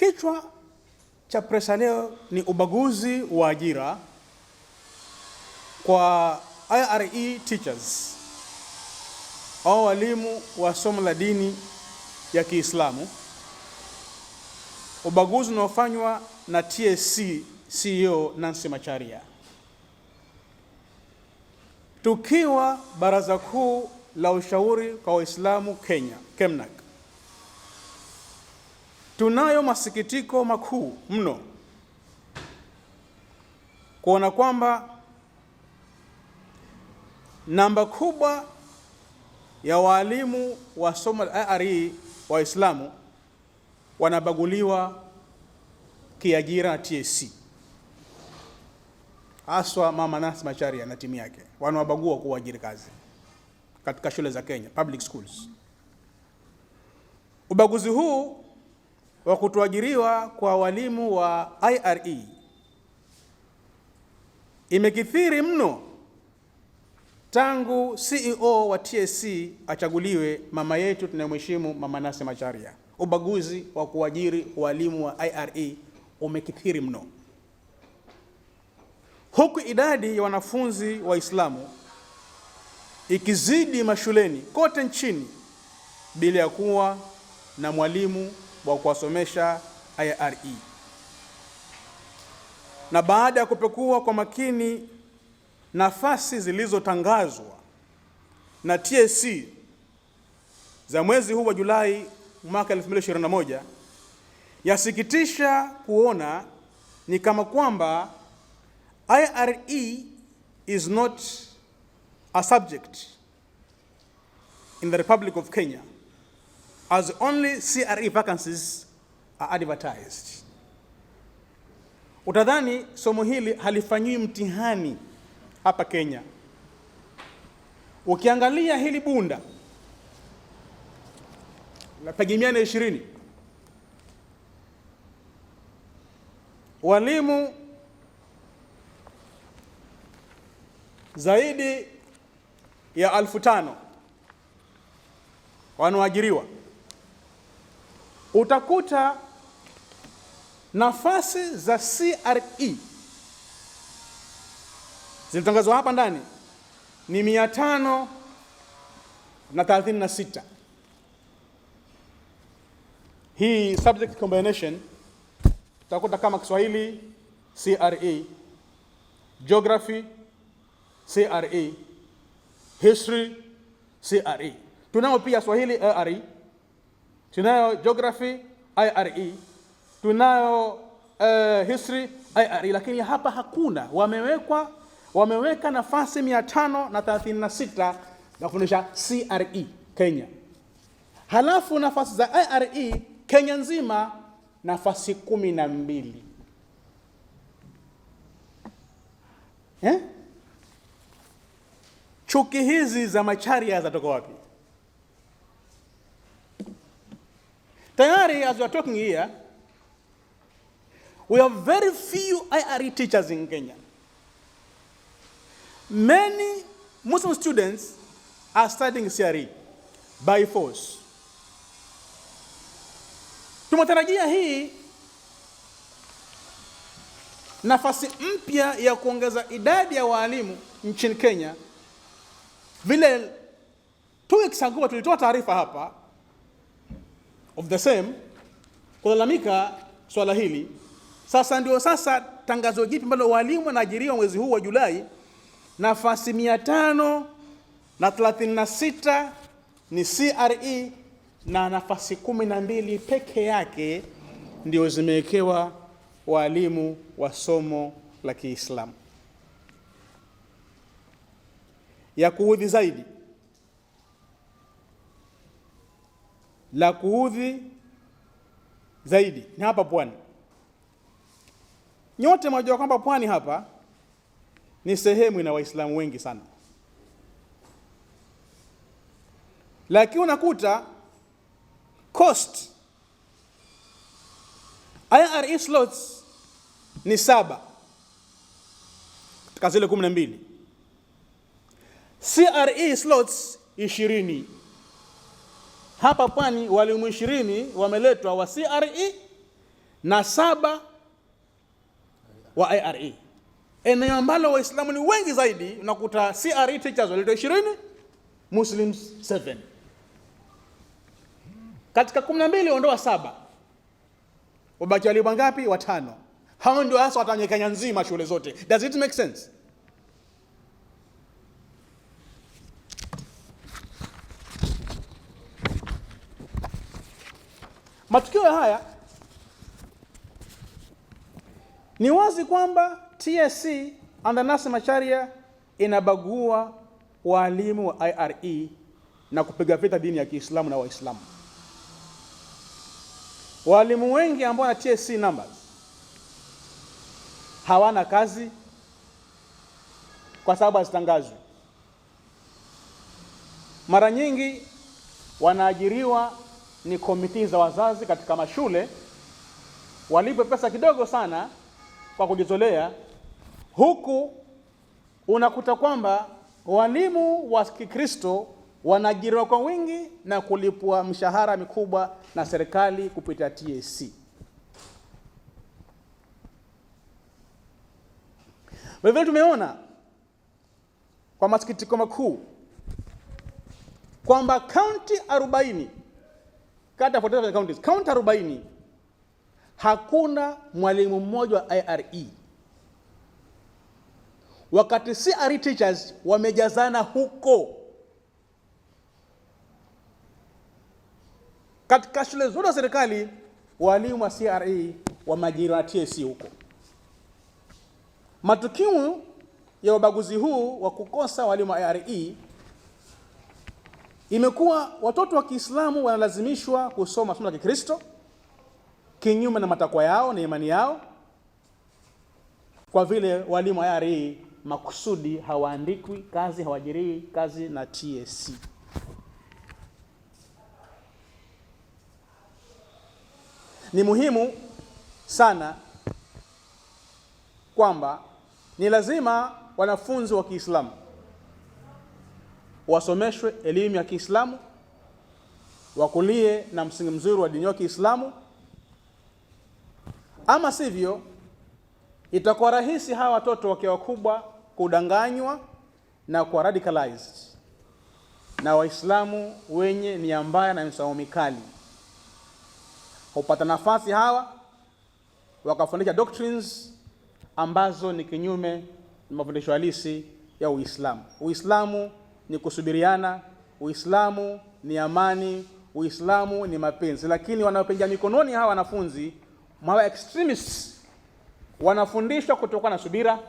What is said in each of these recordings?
Kichwa cha presa leo ni ubaguzi wa ajira kwa IRE teachers au walimu wa somo la dini ya Kiislamu. Ubaguzi unaofanywa na TSC CEO Nancy Macharia. Tukiwa Baraza Kuu la Ushauri kwa Waislamu Kenya, KEMNAK, tunayo masikitiko makuu mno kuona kwamba namba kubwa ya walimu wa somo la IRE Waislamu wanabaguliwa kiajira na TSC. Haswa Mama Nancy Macharia na timu yake wanawabagua kuajiri kazi katika shule za Kenya, public schools. Ubaguzi huu wa kutoajiriwa kwa walimu wa IRE imekithiri mno tangu CEO wa TSC achaguliwe, mama yetu tunayemheshimu Mama Nancy Macharia. Ubaguzi wa kuajiri walimu wa IRE umekithiri mno, huku idadi ya wanafunzi Waislamu ikizidi mashuleni kote nchini bila ya kuwa na mwalimu wa kuwasomesha IRE. Na baada ya kupekua kwa makini nafasi zilizotangazwa na TSC za mwezi huu wa Julai mwaka 2021, yasikitisha kuona ni kama kwamba IRE is not a subject in the Republic of Kenya, as only CRE vacancies are advertised. Utadhani somo hili halifanyiwi mtihani hapa Kenya. Ukiangalia hili bunda la page 120, walimu zaidi ya 5,000 wanaoajiriwa, utakuta nafasi za CRE zilitangazwa hapa ndani ni 536. Hii subject combination utakuta kama Kiswahili CRE, Geography CRE, History CRE. Tunao pia Swahili IRE, tunayo Geography IRE, tunayo History IRE, lakini hapa hakuna. Wameweka nafasi 536 za kufundisha CRE Kenya. Halafu nafasi za IRE Kenya nzima nafasi 12. Chuki hizi za Macharia zatoka wapi? Tayari, as we are talking here, we have very few IRE teachers in Kenya. Many Muslim students are studying CRE by force. Tumatarajia hii nafasi mpya ya kuongeza idadi ya walimu nchini Kenya. Vile 2 weeks ago tulitoa taarifa hapa of the same kulalamika swala hili. Sasa tangazo jipi ambalo walimu wanaajiriwa mwezi huu wa Julai, nafasi 536 ni CRE na nafasi 12 peke yake ndio zimewekewa walimu wa somo la Kiislamu. Ya kuudhi zaidi, la kuudhi zaidi ni hapa Pwani. Nyote mwajua kwamba Pwani hapa ni sehemu ina Waislamu wengi sana, lakini unakuta cost IRE slots ni 7 katika zile 12, CRE slots 20. Hapa Pwani walimu 20 wameletwa wa CRE na 7 wa IRE. Eneo ambalo Waislamu ni wengi zaidi, unakuta CRE teachers walio 20, Muslims 7. Katika 12 ondoa 7, wabaki walimu wangapi? 5. Hao ndio hasa watanye Kenya nzima shule zote. Does it make sense? Matukio haya ni wazi kwamba TSC under Nasser Macharia inabagua walimu wa IRE na kupiga vita dini ya Kiislamu na Waislamu. Walimu wengi ambao na TSC numbers hawana kazi kwa sababu hazitangazwi. Mara nyingi wanaajiriwa ni komiti za wazazi katika mashule, walipe pesa kidogo sana kwa kujitolea, huku unakuta kwamba walimu wa Kikristo wanaajiriwa kwa wingi na kulipwa mshahara mikubwa na serikali kupitia TSC. Vile tumeona kwa masikitiko makuu kwamba county 40 kati ya 47 counties, county 40 hakuna mwalimu mmoja wa IRE, wakati CRE teachers wamejazana huko. Katika shule zote za serikali walimu wa CRE wameajiriwa na TSC huko. Matukio ya ubaguzi huu wa kukosa walimu wa IRE imekuwa watoto wa Kiislamu wanalazimishwa kusoma somo la Kikristo kinyume na matakwa yao na imani yao, kwa vile walimu wa IRE makusudi hawaandikwi kazi, hawajiriwi kazi na TSC. Ni muhimu sana kwamba ni lazima wanafunzi wa Kiislamu wasomeshwe elimu ya Kiislamu, wakulie na msingi mzuri wa dini ya Kiislamu. Ama sivyo itakuwa rahisi hawa watoto wakiwa wakubwa kudanganywa na kuwa radicalized na Waislamu wenye nia mbaya na msimamo mikali. Hupata nafasi hawa wakafundisha doctrines ambazo ni kinyume na mafundisho halisi ya Uislamu. Uislamu ni kusubiriana, Uislamu ni amani, Uislamu ni mapenzi. Lakini wanaopiga mikononi hawa wanafunzi, mawa extremists, wanafundishwa kutokana na subira,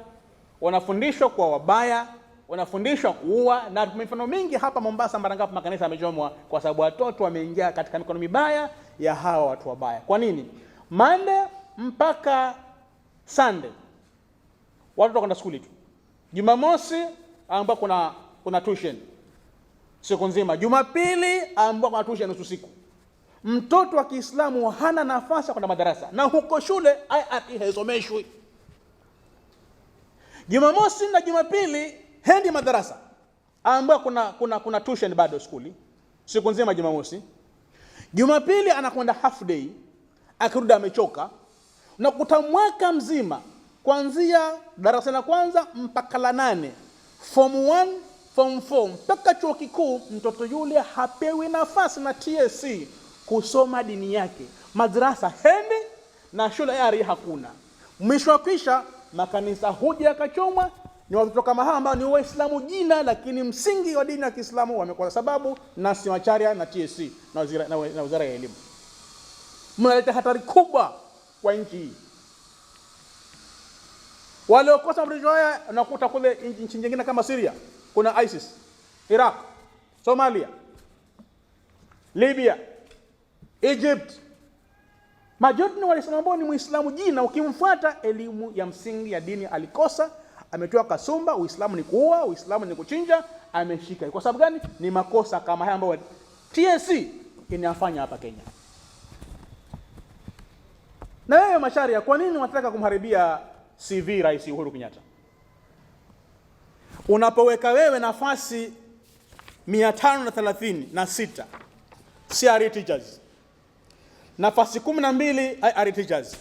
wanafundishwa kwa wabaya, wanafundishwa kuua. Na mifano mingi hapa Mombasa, mara ngapi makanisa yamechomwa kwa sababu watoto wameingia katika mikono mibaya ya hawa watu wabaya. Kwa nini? Monday mpaka Sunday watoto wanaenda shule tu. Jumamosi ambapo kuna tuition siku nzima. Jumapili ambapo kuna tuition nusu siku. Mtoto wa Kiislamu hana nafasi ya kwenda madarasa, na huko shule IRE haisomeshwi. Jumamosi na Jumapili hendi madarasa ambapo kuna tuition bado skuli siku nzima Jumamosi. Jumapili anakwenda half day, akirudi amechoka. Unakuta mwaka mzima kuanzia darasa la kwanza mpaka la 8, form 1, form 4 mpaka chuo kikuu, mtoto yule hapewi nafasi na TSC kusoma dini yake. Madrasa hendi na shule IRE hakuna. Mwisho kisha makanisa huja yakachomwa. Ni watoto kama hawa ambao ni Waislamu jina, lakini msingi wa dini ya Kiislamu wamekosa, sababu Nasser Macharia na TSC na Wizara ya Elimu. Mnaleta hatari kubwa kwa nchi hii. Wale wakosa mafundisho haya unakuta kule nchi nyingine kama Syria kuna ISIS, Iraq, Somalia, Libya, Egypt. Majority ni Waislamu ambao ni Muislamu jina, ukimfuata elimu ya msingi ya dini alikosa, ametoa kasumba. Uislamu ni kuua, Uislamu ni kuchinja, ameshika. Kwa sababu gani? Ni makosa kama haya ambayo TSC inafanya hapa Kenya. Na wewe Macharia, kwa nini unataka kumharibia CV Rais Uhuru Kenyatta? Unapoweka wewe nafasi 536 CRE teachers, nafasi 12 IR teachers.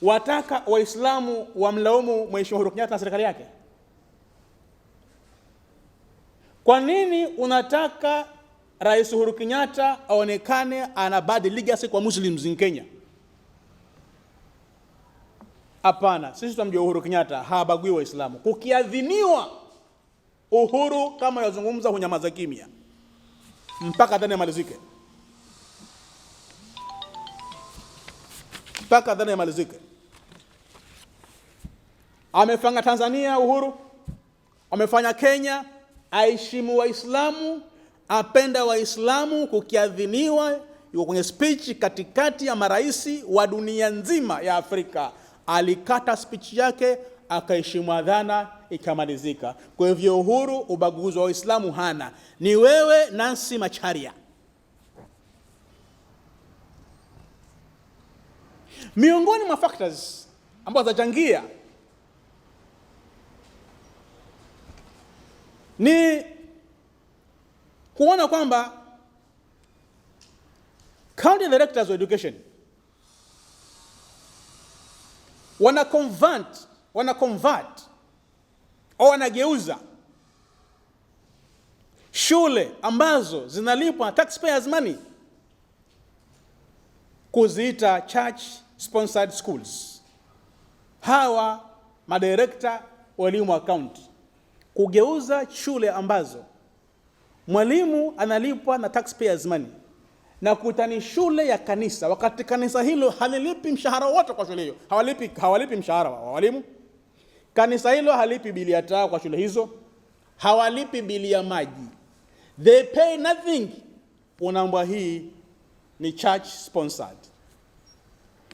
Wataka Waislamu wamlaumu Mheshimiwa Uhuru Kenyatta na serikali yake? Kwa nini unataka Rais Uhuru Kenyatta aonekane ana bad legacy kwa Muslims in Kenya? Hapana, sisi tunamjua Uhuru Kenyatta habagui Waislamu. Kukiadhiniwa Uhuru kama yazungumza hunyamaza kimya mpaka dhana imalizike. Mpaka dhana imalizike. Amefanya Tanzania Uhuru, amefanya Kenya, aheshimu Waislamu, apenda Waislamu. Kukiadhiniwa, yuko kwenye speech katikati ya maraisi wa dunia nzima ya Afrika, alikata speech yake, akaheshimu adhana, ikamalizika. Kwa hivyo Uhuru ubaguzi wa Waislamu hana. Ni wewe Nancy Macharia. Miongoni mwa factors ambazo zachangia ni kuona kwamba county directors of education wana convert au wanageuza shule ambazo zinalipwa taxpayers money kuziita church sponsored schools. Hawa madirekta walimu account kugeuza shule ambazo mwalimu analipwa na taxpayers money na kutani shule ya kanisa, wakati kanisa hilo halilipi mshahara wote kwa shule hiyo. Hawalipi mshahara wa walimu. Kanisa hilo halipi bili ya taa kwa shule hizo, hawalipi bili ya maji. They pay nothing. Unaambia hii ni church sponsored.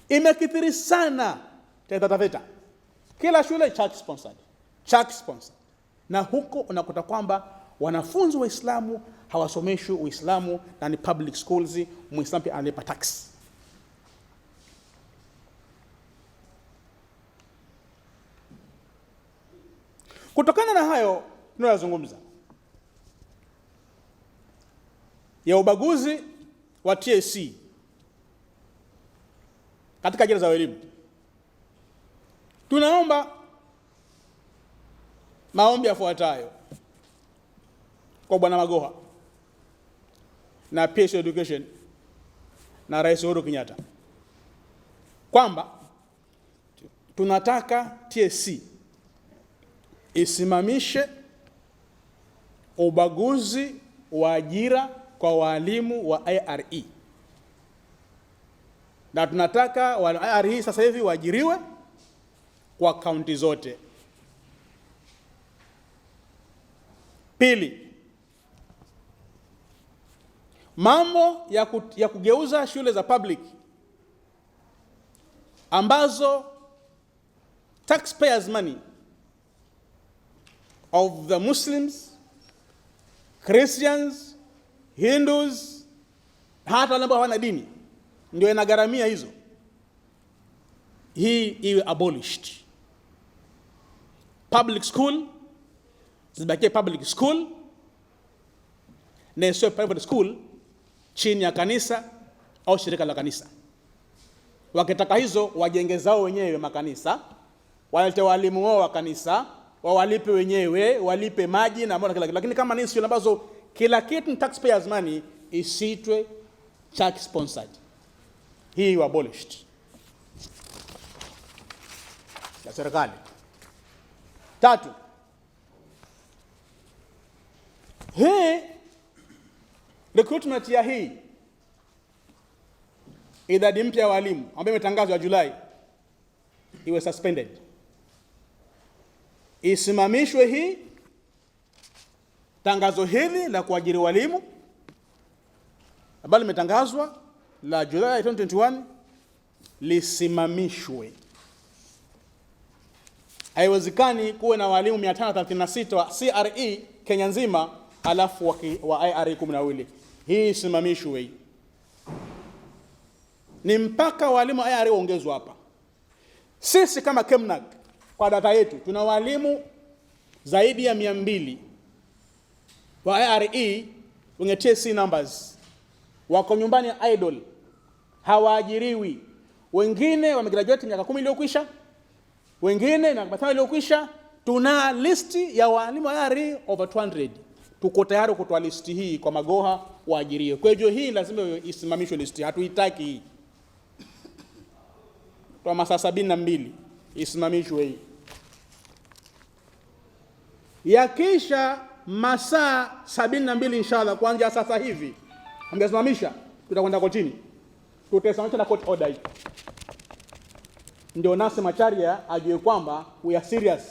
Imekithiri sana Taita Taveta. Kila shule church sponsored. Church sponsored. Na huko unakuta kwamba wanafunzi Waislamu hawasomeshwi Uislamu na ni public schools, Muislamu pia analipa tax. Kutokana na hayo tunayozungumza ya ubaguzi wa TSC katika ajira za elimu, tunaomba maombi yafuatayo kwa Bwana Magoha na PS Education na Rais Uhuru Kenyatta kwamba tunataka TSC isimamishe ubaguzi wa ajira kwa walimu wa IRE, na tunataka wa IRE sasa hivi waajiriwe kwa kaunti zote. Pili, mambo ya kugeuza shule za public ambazo taxpayers money of the Muslims, Christians, Hindus, hata wale ambao hawana dini ndio inagharamia hizo, hii iwe abolished. Public school zibakie public school na sio private school chini ya kanisa au shirika la kanisa. Wakitaka hizo wajenge zao wenyewe makanisa, walete walimu wao wa kanisa, wawalipe wenyewe, walipe maji na mbona kila kitu. Lakini kama ni shule ambazo kila kitu ni taxpayers money, isitwe church sponsored. Hii abolished ya serikali. Tatu, hii recruitment ya hii idadi mpya ya walimu ambayo imetangazwa Julai iwe suspended. Isimamishwe hii tangazo hili la kuajiri walimu ambalo limetangazwa la Julai 2021 lisimamishwe. Haiwezekani kuwe na walimu 536 wa CRE Kenya nzima alafu wa IRE 12. Hii isimamishwe. Ni mpaka walimu wa IRE waongezwe hapa. Sisi kama KEMNAG kwa data yetu tuna walimu zaidi ya 200 wa IRE wenye TSC numbers wako nyumbani idle, hawaajiriwi. Wengine wamegraduate miaka 10 iliyokwisha, wengine miaka 5 iliyokwisha. Tuna listi ya walimu tayari over 200. Tuko tayari kutoa listi hii kwa Magoha waajiriwe. Kwa hivyo hii lazima isimamishwe listi, hatuitaki hii. Kwa masaa 72 isimamishwe hii. Yakisha masaa 72 inshallah kuanzia sasa hivi hamjasimamisha, tutakwenda kotini. Tutasimamisha na court order hii. Ndio Nassim Macharia ajue kwamba we are serious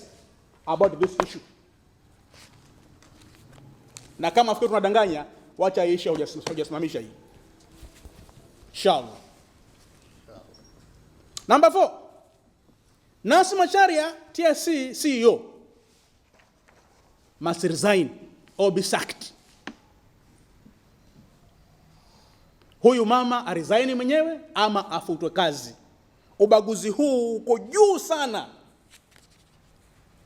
about this issue. Na kama fikiri tunadanganya, wacha iishe hujasimamisha hii. Inshallah. Number 4. Nassim Macharia, TSC CEO, must resign or be sacked. Huyu mama aresign mwenyewe ama afutwe kazi. Ubaguzi huu uko juu sana.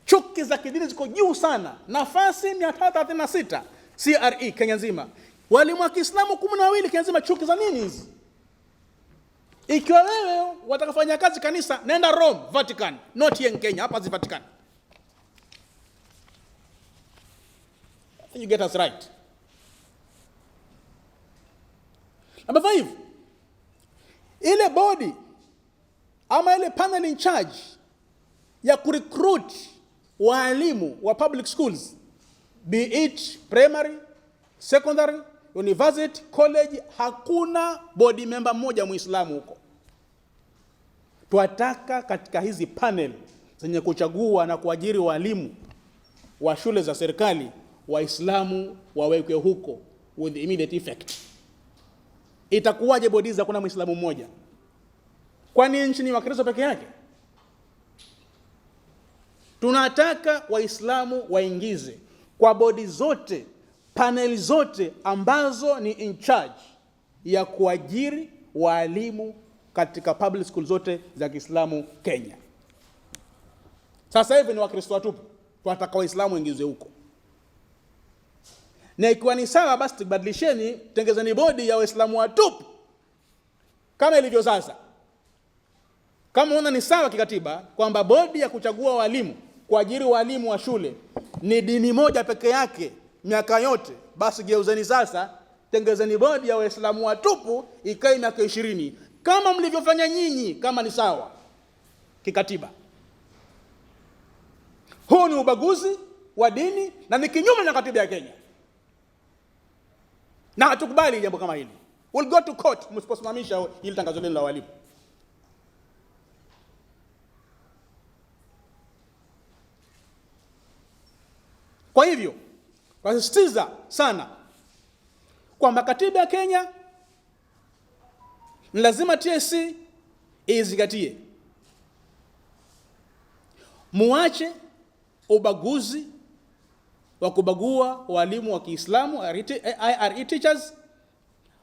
Chuki za kidini ziko juu sana. Nafasi 336 CRE Kenya nzima. Walimu wa Kiislamu 12 Kenya nzima. Chuki za nini hizi? Ikiwa wewe watakafanya kazi kanisa, nenda Rome, Vatican, not here in Kenya, hapa zi Vatican. You get us right. Number 5. Ile body ama ile panel in charge ya kurecruit walimu wa public schools, be it primary, secondary, university, college, hakuna body member mmoja Muislamu huko. Tuataka katika hizi panel zenye kuchagua na kuajiri walimu wa shule za serikali, Waislamu wawekwe huko with immediate effect. Itakuwaje bodi za kuna Muislamu mmoja? Kwani nchi ni Wakristo peke yake? Tunataka Waislamu waingize kwa bodi zote, panel zote ambazo ni in charge ya kuajiri walimu katika public school zote za Kiislamu Kenya. Sasa hivi ni Wakristo watupu, tunataka Waislamu waingizwe huko. Na ikiwa ni sawa, basi tubadilisheni, tengezeni bodi ya Waislamu watupu kama ilivyo sasa. Kama unaona ni sawa kikatiba kwamba bodi ya kuchagua walimu, kuajiri walimu wa shule ni dini moja peke yake miaka yote, basi geuzeni sasa, tengezeni bodi ya Waislamu watupu ikae miaka 20 kama mlivyofanya nyinyi, kama ni sawa kikatiba. Huu ni ubaguzi wa dini na ni kinyume na katiba ya Kenya. Na hatukubali jambo kama hili. We'll go to court msiposimamisha hili tangazo lenu la walimu. Kwa hivyo, wasisitiza sana kwamba katiba ya Kenya ni lazima TSC izingatie. Muache ubaguzi wa kubagua walimu wa Kiislamu, IRE teachers,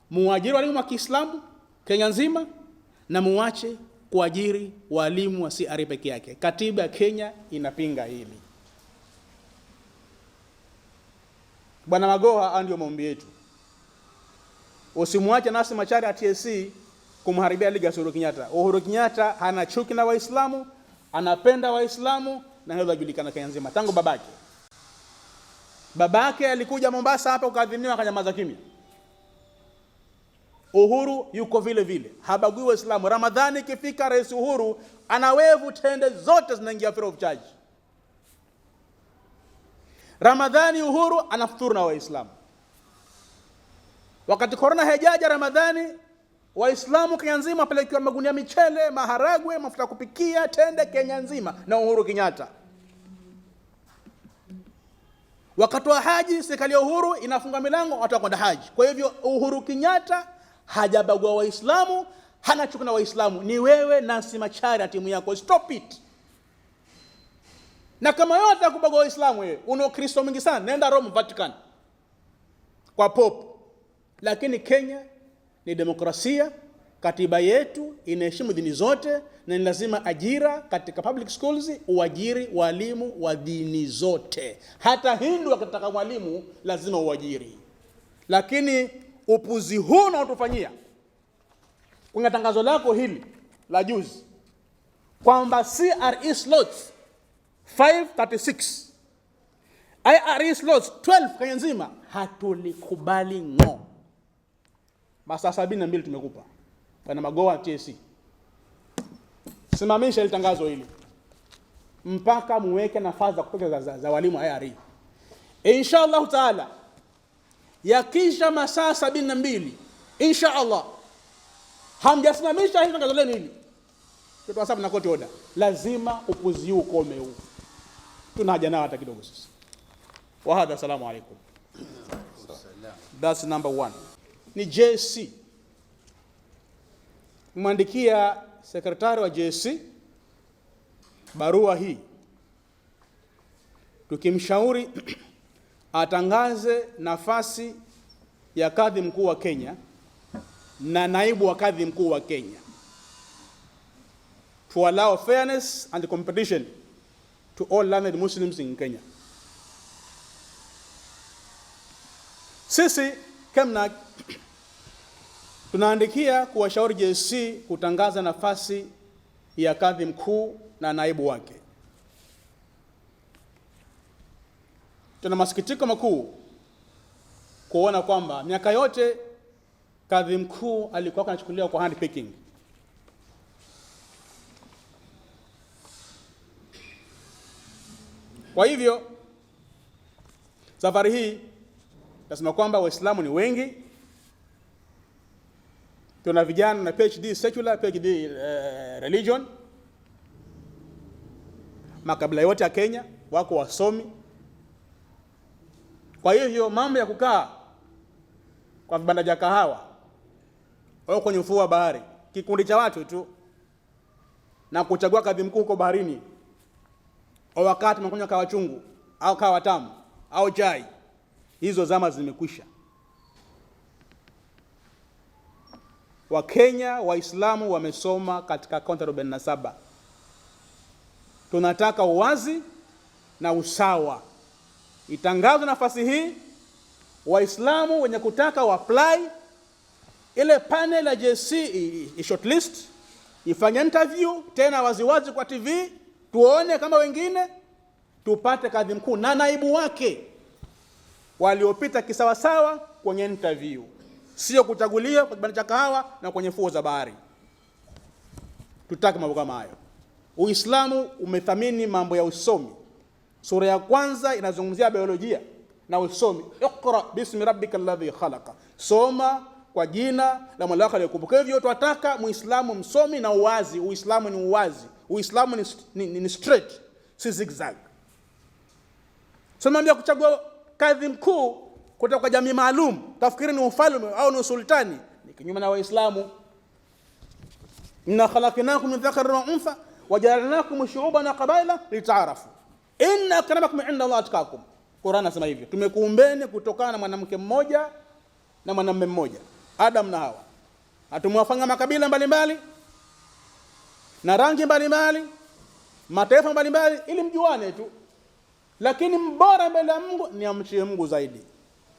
muajiri walimu wa Kiislamu Kenya nzima, na muache kuajiri walimu wa CRE peke yake. Katiba ya Kenya inapinga hili. Bwana Magoha, ndio maombi yetu. Usimuache Nassim Macharia TSC kumharibia liga Uhuru Kenyatta. Uhuru Kenyatta hana chuki na Waislamu, anapenda Waislamu, na hilo lajulikana Kenya nzima tangu babake. Babake alikuja Mombasa hapa ukadhiniwa akanyamaza kimya. Uhuru yuko vile vile, habagui Waislamu. Ramadhani ikifika, Rais Uhuru anawevu tende zote zinaingia free of charge. Ramadhani Uhuru anafuturu na Waislamu. Wakati corona haijaja Ramadhani, Waislamu Kenya nzima apelekewa magunia michele, maharagwe, mafuta kupikia, tende Kenya nzima na Uhuru Kenyatta. Wakati wa haji, serikali ya Uhuru inafunga milango watu kwenda haji. Kwa hivyo Uhuru Kenyatta hajabagua Waislamu, hana chuki na Waislamu. Ni wewe Nassim Macharia timu yako, stop it. Na kama yote akubagua Waislamu, wewe una Kristo mingi sana, nenda Rome, Vatican, kwa Pope. Lakini Kenya ni demokrasia, katiba yetu inaheshimu dini zote, na ni lazima ajira katika public schools uajiri walimu wa dini zote. Hata Hindu akitaka mwalimu lazima uajiri. Lakini upuzi huu unaotufanyia kwenye tangazo lako hili la juzi kwamba CRE slots 536 IRE slots 12 Kenya nzima, hatulikubali ngo. Masaa 72 tumekupa bwana Magoha TSC, simamisha ile tangazo hili mpaka muweke nafasi za kutoka za walimu IRE. Inshallah taala yakisha masaa 72 inshallah hamjasimamisha hili tangazo lenu hili, kwa sababu na court order, lazima upuzi huu ukome huu. Tuna haja nao hata kidogo sisi. Wa hadha, assalamu alaykum. That's number 1. Ni JSC mwandikia sekretari wa JSC barua hii tukimshauri atangaze nafasi ya kadhi mkuu wa Kenya na naibu wa kadhi mkuu wa Kenya, to allow fairness and competition to all learned Muslims in Kenya. Sisi KEMNAK tunaandikia kuwashauri JSC kutangaza nafasi ya kadhi mkuu na naibu wake. Tuna masikitiko makuu kuona kwamba miaka yote kadhi mkuu alikuwa anachukuliwa kwa handpicking. Kwa hivyo safari hii nasema kwamba Waislamu ni wengi. Tuna vijana na PhD secular, PhD religion. Makabila yote ya Kenya wako wasomi. Kwa hivyo mambo ya kukaa kwa vibanda vya kahawa au kwenye ufuo wa bahari, kikundi cha watu tu, na kuchagua kadhi mkuu huko baharini, au wakati mnakunywa kahawa chungu au kahawa tamu au chai, hizo zama zimekwisha. Wakenya Waislamu wamesoma katika kaunti 47. Tunataka uwazi na usawa. Itangazwe nafasi hii, Waislamu wenye kutaka apply, ile panel ya JSC shortlist, ifanye interview tena waziwazi kwa TV, tuone kama wengine, tupate kadhi mkuu na naibu wake waliopita kisawasawa kwenye interview, sio kuchagulia kwa kibanda cha kahawa na kwenye fuo za bahari. Tutaki mambo kama hayo. Uislamu umethamini mambo ya usomi. Sura ya kwanza inazungumzia biolojia na usomi. Iqra bismi rabbikal ladhi khalaqa, soma kwa jina la Mola wako aliyekumbuka. Hivyo tunataka Muislamu msomi na uwazi. Uislamu ni uwazi, Uislamu ni straight, si zigzag. Sema kuchagua kadhi mkuu kutoka kwa jamii maalum, tafikiri ni ufalme au ni usultani, ni kinyume na Waislamu. Inna khalaqnakum min dhakarin wa untha waja'alnakum shu'uban wa qabaila lita'arafu inna akramakum 'inda Allahi atqakum. Qur'an nasema hivyo, tumekuumbeni kutokana na mwanamke mmoja na mwanamume mmoja, Adam na Hawa. Atumewafanya makabila mbalimbali na rangi mbalimbali, mataifa mbalimbali, ili mjuane tu. Lakini mbora mbele ya Mungu ni amchie Mungu zaidi.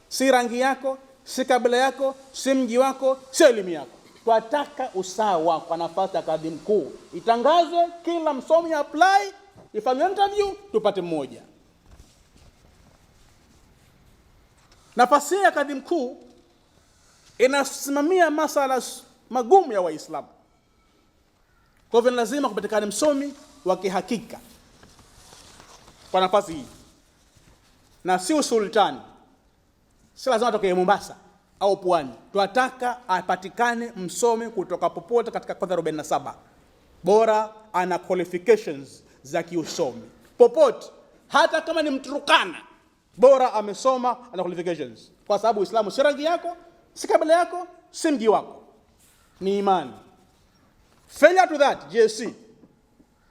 Si rangi yako, si kabila yako, si mji wako, si elimu yako. Tunataka usawa kwa nafasi ya kadhi mkuu. Itangazwe, kila msomi apply, ifanye interview, tupate mmoja. Nafasi ya kadhi mkuu inasimamia masala magumu ya Waislamu. Kwa hivyo lazima kupatikane msomi wa kihakika kwa nafasi hii, na si usultani. Si lazima atoke Mombasa au Pwani. Tunataka apatikane msomi kutoka popote katika kaunti 47. Bora ana qualifications za kiusomi popote, hata kama ni Mturukana, bora amesoma, ana qualifications. Kwa sababu Uislamu si rangi yako, si kabila yako, si mji wako, ni imani. Failure to that, JSC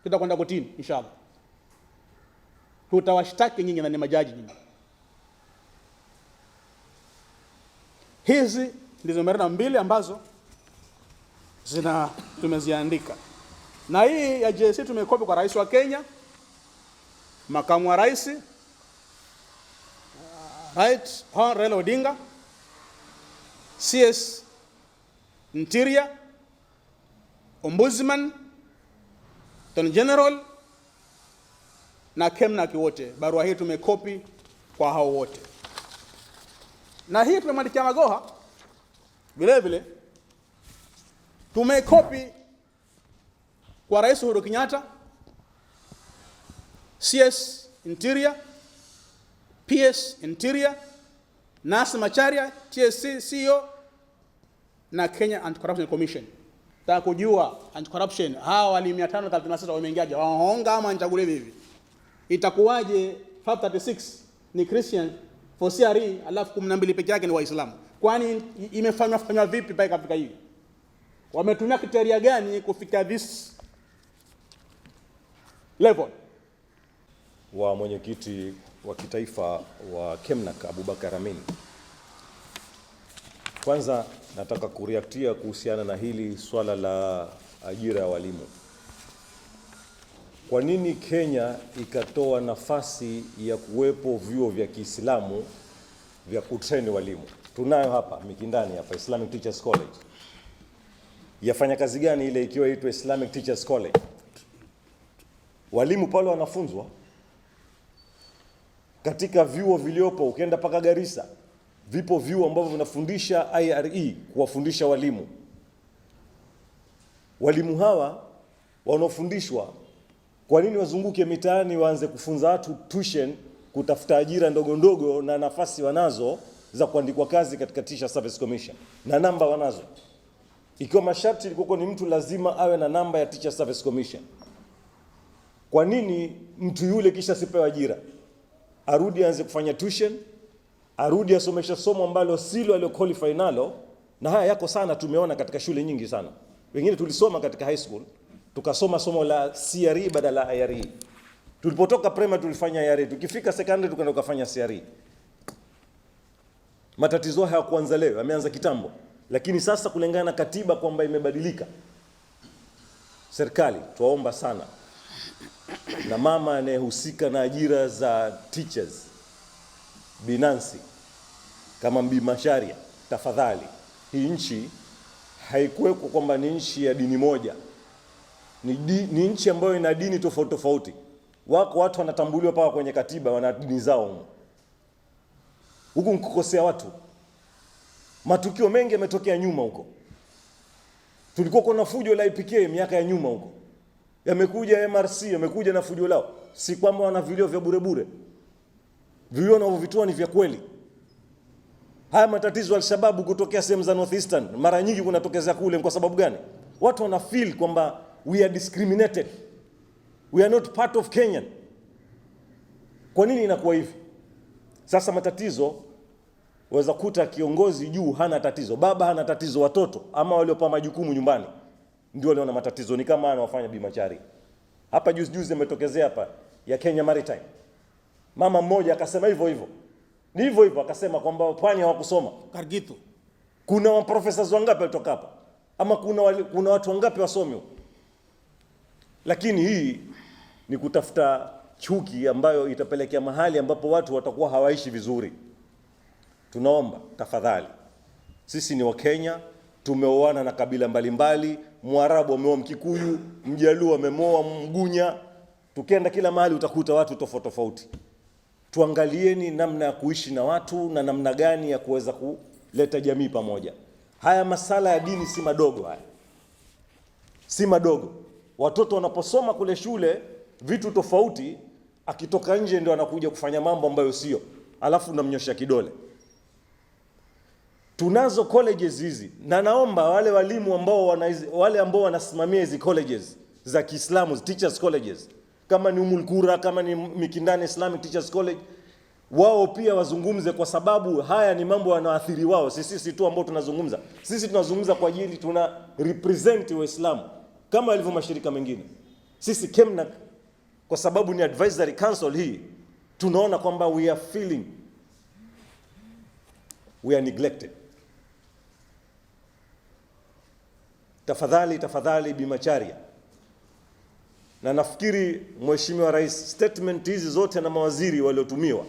tutakwenda kotini inshallah. Tutawashtaki nyinyi na ni majaji nyinyi. Hizi ndizo merana mbili ambazo tumeziandika. Na hii ya JSC tumekopi kwa rais wa Kenya, makamu wa rais, Right Hon Raila Odinga, CS Interior, Ombudsman, Attorney General na KEMNAK wote. Barua hii tumekopi kwa hao wote, na hii tumemwandikia Magoha vile vile. Tumekopi kwa Rais Uhuru Kenyatta, CS Interior, PS Interior, Nasir Macharia, TSC CEO na Kenya Anti-Corruption Commission. Nataka kujua anti-corruption hawa wali 536 wameingiaje? Waonga ama nichaguliwe hivi? Itakuwaje 536 ni Christian for CRE alafu 12 peke yake ni Waislamu? Kwani imefanywa vipi mpaka ikafika hivi? Wametumia kriteria gani kufika this level? Wa mwenyekiti wa kitaifa wa KEMNAK Abubakar Amin, kwanza nataka kureactia kuhusiana na hili swala la ajira ya walimu. Kwa nini Kenya ikatoa nafasi ya kuwepo vyuo vya Kiislamu vya kutrain walimu? Tunayo hapa Mikindani hapa Islamic Teachers College. Yafanya kazi gani ile ikiwa inaitwa Islamic Teachers College? Walimu pale wanafunzwa katika vyuo viliopo. Ukienda paka Garissa, vipo vyuo ambavyo vinafundisha IRE, kuwafundisha walimu. Walimu hawa wanaofundishwa, kwa nini wazunguke mitaani waanze kufunza watu tuition, kutafuta ajira ndogo ndogo na nafasi wanazo za kuandikwa kazi katika Teacher Service Commission na namba wanazo? Ikiwa masharti ilikuwa ni mtu lazima awe na namba ya Teacher Service Commission, kwa nini mtu yule kisha sipewe ajira arudi aanze kufanya tuition, arudi asomesha somo ambalo silo alio qualify nalo? Na haya yako sana, tumeona katika shule nyingi sana. Wengine tulisoma katika high school tukasoma somo la CRE badala ya IRE. Tulipotoka primary tulifanya IRE, tukifika secondary tukaenda kufanya CRE. Matatizo haya hayakuanza leo, yameanza kitambo. Lakini sasa kulingana na katiba kwamba imebadilika, serikali tuwaomba sana, na mama anayehusika na ajira za teachers binafsi kama Mbi Macharia, tafadhali, hii nchi haikuwekwa kwamba ni nchi ya dini moja. Ni nchi ambayo ina dini tofauti tofauti. Wako watu wanatambuliwa paka kwenye katiba wana dini zao. Huku mkukosea watu. Matukio mengi yametokea nyuma huko. Tulikuwa kuna fujo la IPK miaka ya nyuma huko. Yamekuja MRC, yamekuja na fujo lao. Si kwamba wana vilio vya bure bure. Vilio wanavyovitoa ni vya kweli. Haya matatizo Al-Shabaab kutokea sehemu za Northeastern mara nyingi kunatokezea kule. Kwa sababu gani? Watu wana feel kwamba we are discriminated, we are not part of Kenya. Kwa nini inakuwa hivi? Sasa matatizo, waweza kuta kiongozi juu hana tatizo, baba hana tatizo, watoto ama waliopa majukumu nyumbani ndio wale wana matatizo. Ni kama anawafanya Bi Macharia hapa juzi ametokezea hapa ya Kenya Maritime. Mama mmoja akasema hivyo ni hivyo akasema kwamba pwani hawakusoma Kargitu. Kuna wa professors wangapi walitoka hapa? Ama kuna watu wangapi wasomi? Lakini hii ni kutafuta chuki ambayo itapelekea mahali ambapo watu watakuwa hawaishi vizuri. Tunaomba tafadhali, sisi ni Wakenya, tumeoana na kabila mbalimbali. Mwarabu ameoa Mkikuyu, Mjaluo ameoa Mgunya. Tukienda kila mahali utakuta watu tofauti tofauti. Tuangalieni namna ya kuishi na watu na namna gani ya kuweza kuleta jamii pamoja. Haya masala ya dini si madogo haya. Si madogo. Watoto wanaposoma kule shule vitu tofauti, akitoka nje ndio anakuja kufanya mambo ambayo sio. Alafu namnyosha kidole. Tunazo colleges hizi, na naomba wale walimu ambao wale ambao wanasimamia hizi colleges za Kiislamu, teachers colleges, kama ni Umul Qura, kama ni Mikindani Islamic Teachers College, wao pia wazungumze, kwa sababu haya ni mambo yanaathiri wao. Sisi tu ambao tunazungumza. Sisi tunazungumza kwa ajili tuna represent Waislamu kama ilivyo mashirika mengine. Sisi KEMNAK kwa sababu ni advisory council hii, tunaona kwamba we are feeling we are neglected. Tafadhali Bi Macharia, na nafikiri Mheshimiwa Rais, statement hizi zote na mawaziri waliotumiwa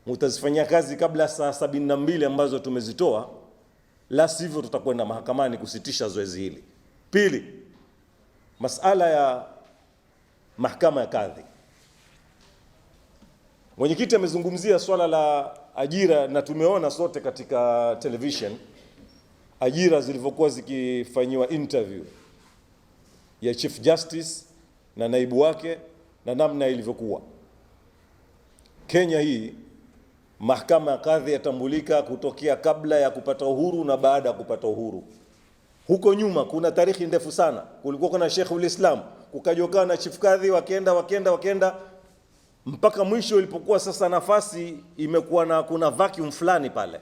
mtazifanyia kazi kabla saa 72 ambazo tumezitoa, la sivyo tutakwenda mahakamani kusitisha zoezi hili. Pili, masala ya mahakama ya kadhi. Mwenyekiti amezungumzia swala la ajira, na tumeona sote katika television ajira zilivyokuwa zikifanyiwa interview ya Chief Justice na naibu wake na namna ilivyokuwa. Kenya hii mahakama ya kadhi yatambulika kutokea kabla ya kupata uhuru na baada ya kupata uhuru. Huko nyuma kuna tarikhi ndefu sana. Kulikuwa kuna Sheikhul Islam, kukajokaa na chief kadhi, wakenda mpaka mwisho ilipokuwa sasa nafasi imekuwa na kuna vacuum fulani pale,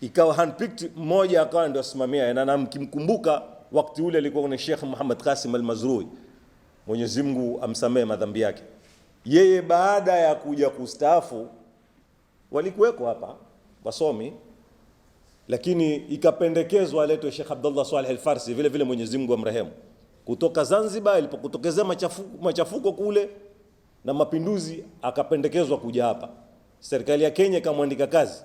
ikawa handpicked mmoja akawa ndio asimamia. Na mkimkumbuka wakati ule alikuwa kuna Sheikh Muhammad Qasim al-Mazrui, Mwenyezi Mungu amsamehe madhambi yake. Yeye baada ya kuja kustaafu walikuweko hapa wasomi, lakini ikapendekezwa aletwe Sheikh Abdullah Saleh al-Farsi, vile vile Mwenyezi Mungu amrehemu, kutoka Zanzibar. Ilipokutokezea machafuko kule na mapinduzi, akapendekezwa kuja hapa. Serikali ya Kenya ikamwandika kazi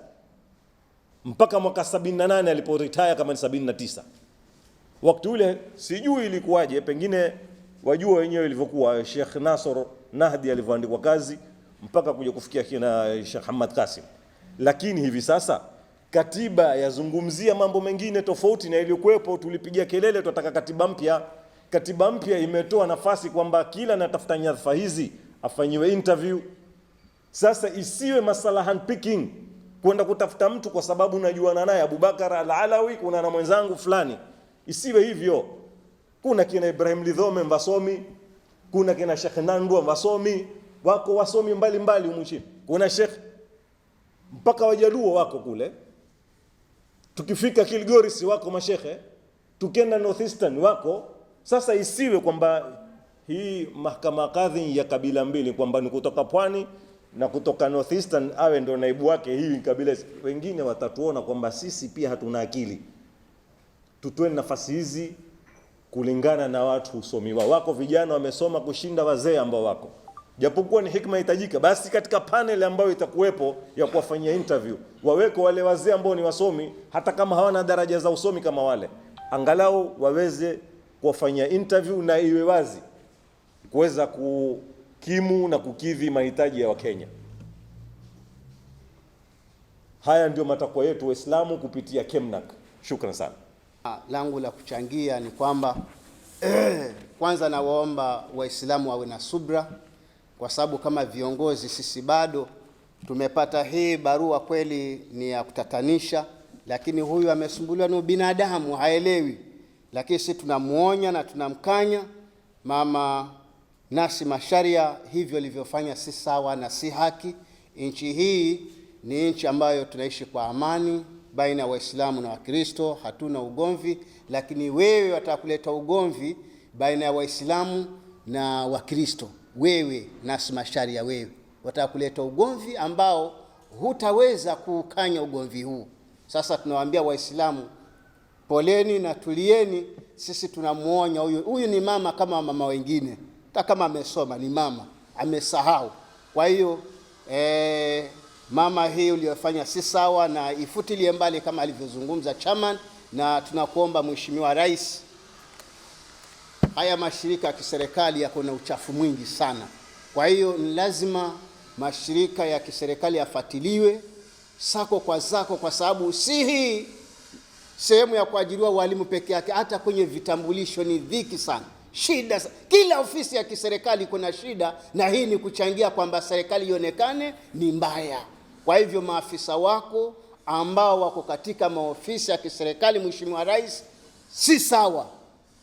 mpaka mwaka 78 aliporetire, kama ni 79. Wakati ule sijui ilikuwaje, pengine wajua wenyewe ilivyokuwa. Sheikh Nasr Nahdi alivyoandikwa kazi mpaka kuja kufikia kina Sheikh Ahmad Qasim. Lakini hivi sasa katiba yazungumzia mambo mengine tofauti na iliyokuwepo. Tulipigia kelele tunataka katiba mpya. Katiba mpya imetoa nafasi kwamba kila anatafuta nyadhifa hizi afanyiwe interview. Sasa isiwe masala handpicking, kwenda kutafuta mtu kwa sababu unajuana naye Abubakar al-Alawi, kuna na mwenzangu fulani. Isiwe hivyo. Kuna kina Ibrahim Lidhome mwasomi, kuna kina Sheikh Nandwa mwasomi, wako wasomi mbalimbali humu nchini. Kuna Sheikh mpaka Wajaluo wako kule. Tukifika Kilgoris wako mashekhe, tukenda Northeastern wako. Sasa isiwe kwamba hii mahakama kadhi ya kabila mbili, kwamba ni kutoka Pwani na kutoka Northeastern awe ndo naibu wake. Hii kabila wengine watatuona kwamba sisi pia hatuna akili. Tutoe nafasi hizi kulingana na watu usomiwa. Wako vijana wamesoma kushinda wazee ambao wako, japokuwa ni hikma itajika, basi katika panel ambayo itakuwepo ya kuwafanyia interview waweko wale wazee ambao ni wasomi, hata kama hawana daraja za usomi kama wale, angalau waweze kuwafanyia interview na iwe wazi kuweza kukimu na kukidhi mahitaji ya Wakenya. Haya ndio matakwa yetu Waislamu kupitia Kemnak. Shukran sana. Langu la kuchangia ni kwamba kwanza nawaomba Waislamu wawe na subra, kwa sababu kama viongozi sisi bado tumepata hii barua, kweli ni ya kutatanisha, lakini huyu amesumbuliwa ni binadamu, haelewi. Lakini sisi tunamuonya na tunamkanya. Mama Nasi Masharia, hivyo alivyofanya si sawa na si haki. Nchi hii ni nchi ambayo tunaishi kwa amani baina ya Waislamu na Wakristo, hatuna ugomvi. Lakini wewe wataka kuleta ugomvi baina ya Waislamu na Wakristo, wewe Nasi Masharia, wewe wataka kuleta ugomvi ambao hutaweza kukanya ugomvi huu. Sasa tunawaambia Waislamu, poleni na tulieni. Sisi tunamuonya huyu ni mama kama mama wengine, hata kama amesoma ni mama, amesahau. Kwa hiyo mama hii uliyofanya si sawa, na ifutilie mbali kama alivyozungumza chairman. Na tunakuomba Mheshimiwa Rais, haya mashirika ya kiserikali yako na uchafu mwingi sana. Kwa hiyo ni lazima mashirika ya kiserikali yafuatiliwe sako kwa zako, kwa sababu si hii sehemu ya kuajiriwa walimu peke yake, hata kwenye vitambulisho ni dhiki sana, shida. Kila ofisi ya kiserikali kuna shida, na hii ni kuchangia kwamba serikali ionekane ni mbaya. Kwa hivyo maafisa wako ambao wako katika maofisi ya kiserikali, Mheshimiwa Rais, si sawa.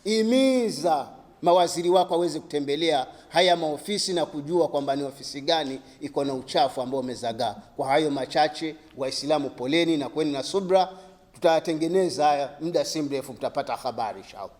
Imiza mawaziri wako waweze kutembelea haya maofisi na kujua kwamba ni ofisi gani iko na uchafu ambao umezagaa. Kwa hayo machache, Waislamu poleni na kweni na subra, tutatengeneza haya, muda si mrefu mtapata habari inshallah.